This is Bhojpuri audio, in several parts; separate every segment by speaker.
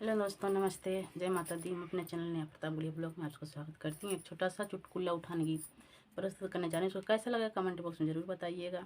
Speaker 1: हेलो दोस्तों, नमस्ते, जय माता दी। हम अपने चैनल ने प्रताप गुड़िया ब्लॉग में आपको स्वागत करती हैं। एक छोटा सा चुटकुला उठाने की प्रस्तुत करने जा रहे हैं। उसको कैसा लगा कमेंट बॉक्स में ज़रूर बताइएगा।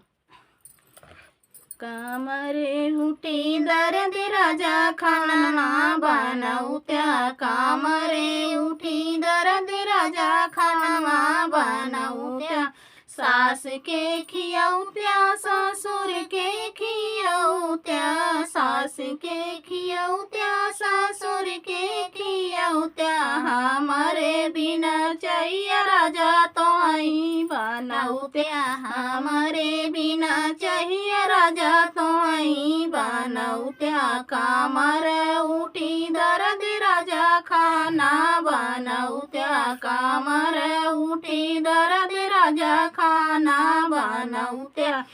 Speaker 1: कामरे उठी दर्द राजा खाना बनाऊ त्या, कामरे उठी दर्द राजा खाना बनाऊ त्या। सास के खियाऊ त्या, ससुर के खियाऊ त्या, सास के खियाऊ त्या, ससुर के खियाऊ त्या। हमारे बिना चाहिए राजा तो आई बनाऊ त्या, हमारे बिना चाहिए राजा तो आई बनाऊ त्या। कामर उठी दर्द राजा खाना बनाऊ त्या, कामर उठी दर्द राजा खाना बनाऊ त्या।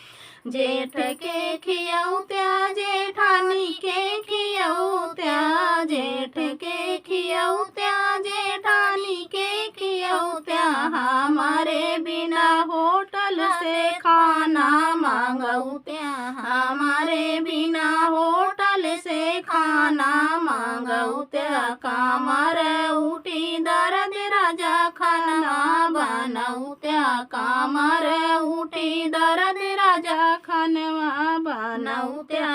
Speaker 1: जेठ के खियाऊ त्या, जेठानी के खियाऊ त्या, जेठ के खियाऊ त्या, जेठानी के खियाऊ त्या। हमारे बिना होटल से खाना मांगऊ त्या, हमारे बिना होटल से खाना मांगऊ त्या। कामर उठी दर्द राजा खाना बनाऊ त्या, कामर उठी दर्द राजा खाना बनाऊ त्या।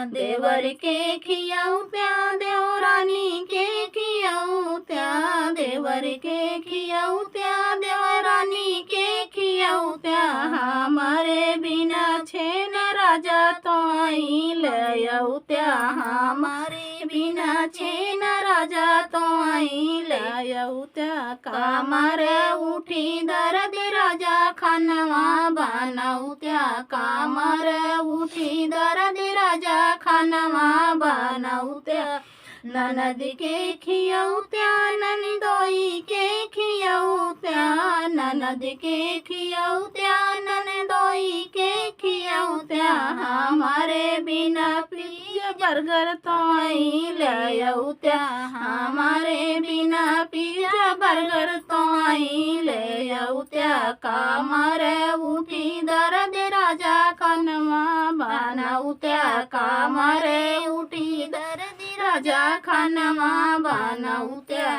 Speaker 1: देवर के खियाऊ त्या, देवरानी के खियाऊ त्या, देवर के खियाऊ त्या, देवरानी के खियाऊ त्या। हमारे बिना छेन राजा तो आई लयऊ त्या, हमारे बिना छेन राजा तो आई लयऊ त्या। कामर उठी दर्द राजा खानवा बनाऊ त्या, कामर उठी दर्द राजा खानवा बनाऊ त्या। ननद के खियाऊ त्या, ननदोई के खियाऊ त्या, ननद के खियाऊ त्या, ननदोई के खियाऊ त्या। हमारे बिना पिज्जा बर्गर तो आई लयऊ त्या, हमारे बिना पिज्जा बर्गर तो आई लयऊ त्या। कामर उठी दर्द राजा खानवा बनाऊ त्या, कामर उठी दर्द राजा खानवा बनाऊ त्या।